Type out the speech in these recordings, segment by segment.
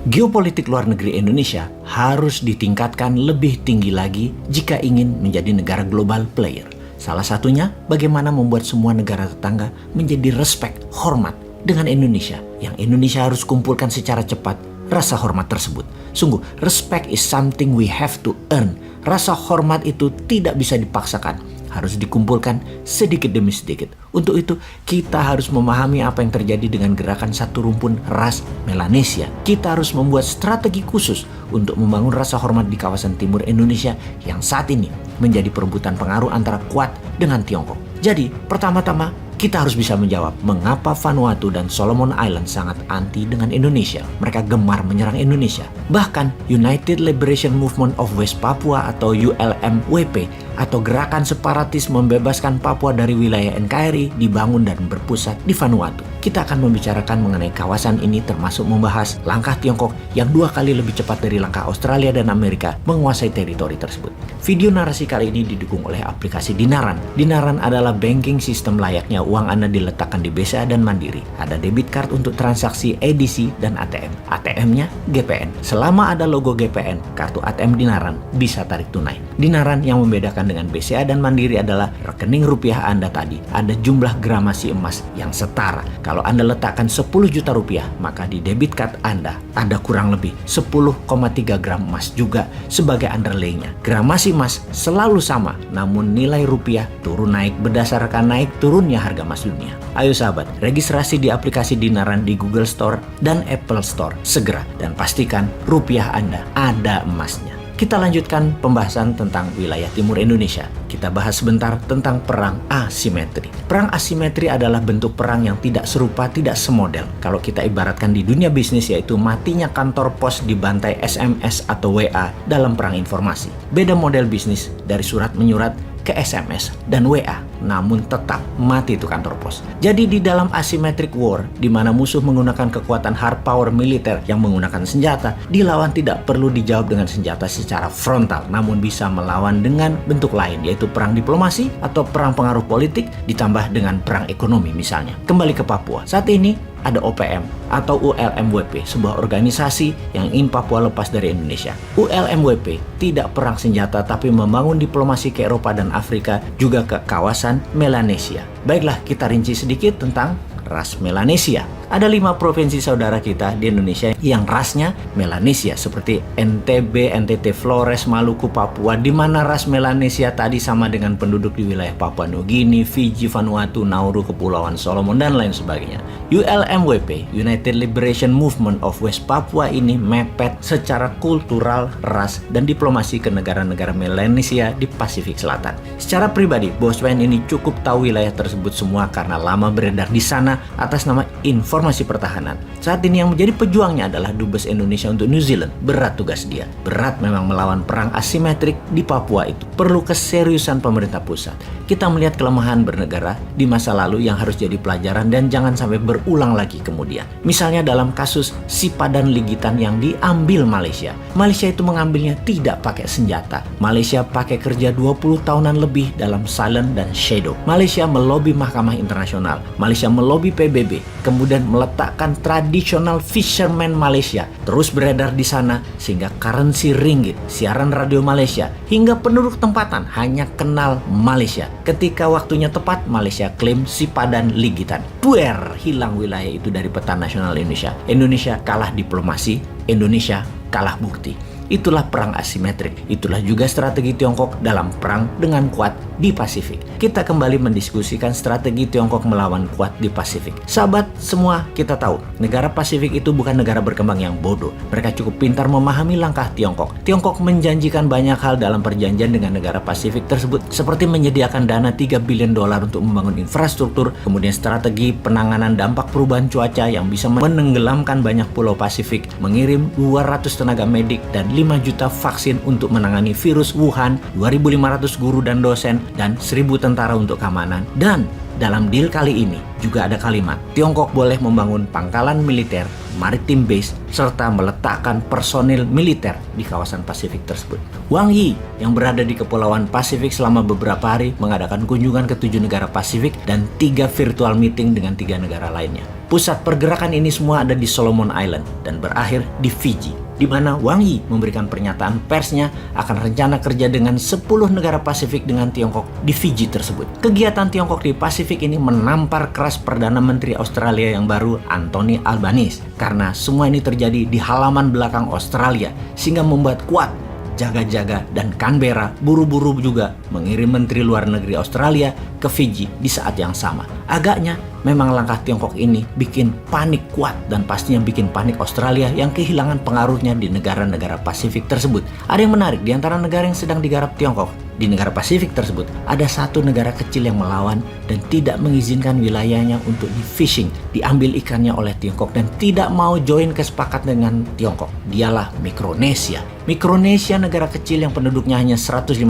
Geopolitik luar negeri Indonesia harus ditingkatkan lebih tinggi lagi jika ingin menjadi negara global player. Salah satunya bagaimana membuat semua negara tetangga menjadi respect, hormat dengan Indonesia. Yang Indonesia harus kumpulkan secara cepat rasa hormat tersebut. Sungguh, respect is something we have to earn. Rasa hormat itu tidak bisa dipaksakan. Harus dikumpulkan sedikit demi sedikit. Untuk itu, kita harus memahami apa yang terjadi dengan gerakan satu rumpun ras Melanesia. Kita harus membuat strategi khusus untuk membangun rasa hormat di kawasan timur Indonesia yang saat ini menjadi perebutan pengaruh antara Kuat dengan Tiongkok. Jadi, pertama-tama kita harus bisa menjawab mengapa Vanuatu dan Solomon Island sangat anti dengan Indonesia. Mereka gemar menyerang Indonesia. Bahkan United Liberation Movement of West Papua atau ULMWP atau gerakan separatis membebaskan Papua dari wilayah NKRI dibangun dan berpusat di Vanuatu. Kita akan membicarakan mengenai kawasan ini termasuk membahas langkah Tiongkok yang 2 kali lebih cepat dari langkah Australia dan Amerika menguasai teritori tersebut. Video narasi kali ini didukung oleh aplikasi Dinaran. Dinaran adalah banking sistem layaknya uang Anda diletakkan di BCA dan Mandiri. Ada debit card untuk transaksi edisi dan ATM. ATM-nya GPN. Selama ada logo GPN, kartu ATM Dinaran bisa tarik tunai. Dinaran yang membedakan dengan BCA dan Mandiri adalah rekening rupiah Anda tadi ada jumlah gramasi emas yang setara. Kalau Anda letakkan 10 juta rupiah, maka di debit card Anda ada kurang lebih 10,3 gram emas juga sebagai underlay-nya. Gramasi emas selalu sama, namun nilai rupiah turun naik berdasarkan naik turunnya harga emas dunia. Ayo sahabat, registrasi di aplikasi Dinaran di Google Store dan Apple Store segera dan pastikan rupiah Anda ada emasnya. Kita lanjutkan pembahasan tentang wilayah timur Indonesia. Kita bahas sebentar tentang perang asimetri. Perang asimetri adalah bentuk perang yang tidak serupa, tidak semodel. Kalau kita ibaratkan di dunia bisnis yaitu matinya kantor pos dibantai SMS atau WA dalam perang informasi. Beda model bisnis dari surat menyurat ke SMS dan WA, namun tetap mati itu kantor pos. Jadi di dalam asymmetric war, di mana musuh menggunakan kekuatan hard power militer yang menggunakan senjata, dilawan tidak perlu dijawab dengan senjata secara frontal, namun bisa melawan dengan bentuk lain, yaitu perang diplomasi atau perang pengaruh politik ditambah dengan perang ekonomi misalnya. Kembali ke Papua. Saat ini ada OPM atau ULMWP, sebuah organisasi yang ingin Papua lepas dari Indonesia. ULMWP tidak perang senjata tapi membangun diplomasi ke Eropa dan Afrika, juga ke kawasan Melanesia. Baiklah, kita rinci sedikit tentang ras Melanesia. Ada 5 provinsi saudara kita di Indonesia yang rasnya Melanesia seperti NTB, NTT, Flores, Maluku, Papua, di mana ras Melanesia tadi sama dengan penduduk di wilayah Papua Nugini, Fiji, Vanuatu, Nauru, Kepulauan Solomon, dan lain sebagainya. ULMWP, United Liberation Movement of West Papua ini mepet secara kultural, ras, dan diplomasi ke negara-negara Melanesia di Pasifik Selatan. Secara pribadi, Bosman ini cukup tahu wilayah tersebut semua karena lama beredar di sana atas nama informasi pertahanan. Saat ini yang menjadi pejuangnya adalah Dubes Indonesia untuk New Zealand. Berat tugas dia. Berat memang melawan perang asimetrik di Papua itu. Perlu keseriusan pemerintah pusat. Kita melihat kelemahan bernegara di masa lalu yang harus jadi pelajaran dan jangan sampai berulang lagi kemudian. Misalnya dalam kasus Sipadan Ligitan yang diambil Malaysia. Malaysia itu mengambilnya tidak pakai senjata. Malaysia pakai kerja 20 tahunan lebih dalam silent dan shadow. Malaysia melobi Mahkamah Internasional. Malaysia melobi PBB, kemudian meletakkan tradisional fisherman Malaysia terus beredar di sana sehingga currency ringgit, siaran radio Malaysia hingga penduduk tempatan hanya kenal Malaysia. Ketika waktunya tepat, Malaysia klaim Sipadan Ligitan. Duer, hilang wilayah itu dari peta nasional Indonesia. Indonesia kalah diplomasi, Indonesia kalah bukti. Itulah perang asimetrik. Itulah juga strategi Tiongkok dalam perang dengan Kuat di Pasifik. Kita kembali mendiskusikan strategi Tiongkok melawan Kuat di Pasifik. Sahabat semua, kita tahu negara Pasifik itu bukan negara berkembang yang bodoh. Mereka cukup pintar memahami langkah Tiongkok. Tiongkok menjanjikan banyak hal dalam perjanjian dengan negara Pasifik tersebut, seperti menyediakan dana $3 billion untuk membangun infrastruktur, kemudian strategi penanganan dampak perubahan cuaca yang bisa menenggelamkan banyak pulau Pasifik, mengirim 200 tenaga medik dan juta vaksin untuk menangani virus Wuhan, 2.500 guru dan dosen, dan 1.000 tentara untuk keamanan. Dan dalam deal kali ini juga ada kalimat Tiongkok boleh membangun pangkalan militer, maritim base, serta meletakkan personil militer di kawasan Pasifik tersebut. Wang Yi yang berada di Kepulauan Pasifik selama beberapa hari mengadakan kunjungan ke 7 negara Pasifik dan 3 virtual meeting dengan 3 negara lainnya. Pusat pergerakan ini semua ada di Solomon Island dan berakhir di Fiji, di mana Wang Yi memberikan pernyataan persnya akan rencana kerja dengan 10 negara Pasifik dengan Tiongkok di Fiji tersebut. Kegiatan Tiongkok di Pasifik ini menampar keras Perdana Menteri Australia yang baru, Anthony Albanese, karena semua ini terjadi di halaman belakang Australia, sehingga membuat kuat jaga-jaga dan Canberra buru-buru juga mengirim Menteri Luar Negeri Australia ke Fiji di saat yang sama. Agaknya memang langkah Tiongkok ini bikin panik kuat dan pastinya bikin panik Australia yang kehilangan pengaruhnya di negara-negara Pasifik tersebut. Ada yang menarik di antara negara yang sedang digarap Tiongkok. Di negara Pasifik tersebut ada satu negara kecil yang melawan dan tidak mengizinkan wilayahnya untuk di-fishing, diambil ikannya oleh Tiongkok dan tidak mau join kesepakatan dengan Tiongkok. Dialah Mikronesia. Mikronesia negara kecil yang penduduknya hanya 150.000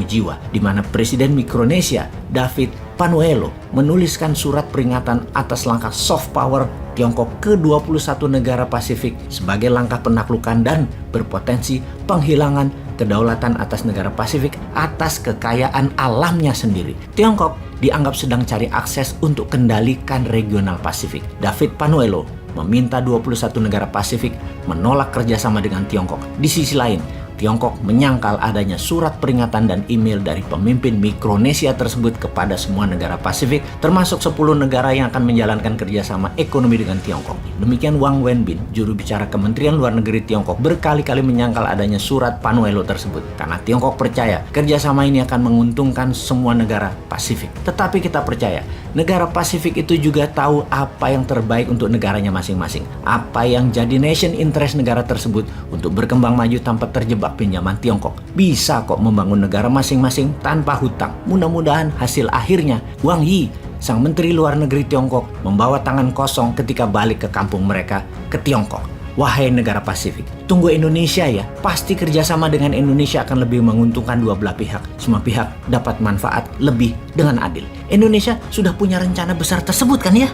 jiwa, di mana Presiden Mikronesia, David Panuelo, menuliskan surat peringatan atas langkah soft power Tiongkok ke 21 negara Pasifik sebagai langkah penaklukan dan berpotensi penghilangan kedaulatan atas negara Pasifik atas kekayaan alamnya sendiri. Tiongkok dianggap sedang cari akses untuk kendalikan regional Pasifik. David Panuelo meminta 21 negara Pasifik menolak kerjasama dengan Tiongkok. Di sisi lain, Tiongkok menyangkal adanya surat peringatan dan email dari pemimpin Mikronesia tersebut kepada semua negara Pasifik, termasuk 10 negara yang akan menjalankan kerjasama ekonomi dengan Tiongkok. Demikian Wang Wenbin, juru bicara Kementerian Luar Negeri Tiongkok, berkali-kali menyangkal adanya surat Panuelo tersebut, karena Tiongkok percaya kerjasama ini akan menguntungkan semua negara Pasifik. Tetapi kita percaya, negara Pasifik itu juga tahu apa yang terbaik untuk negaranya masing-masing, apa yang jadi nation interest negara tersebut untuk berkembang maju tanpa terjebak pinjaman Tiongkok. Bisa kok membangun negara masing-masing tanpa hutang. Mudah-mudahan hasil akhirnya Wang Yi, sang Menteri Luar Negeri Tiongkok, membawa tangan kosong ketika balik ke kampung mereka ke Tiongkok. Wahai negara Pasifik, tunggu Indonesia ya. Pasti kerjasama dengan Indonesia akan lebih menguntungkan dua belah pihak. Semua pihak dapat manfaat lebih dengan adil. Indonesia sudah punya rencana besar tersebut kan ya?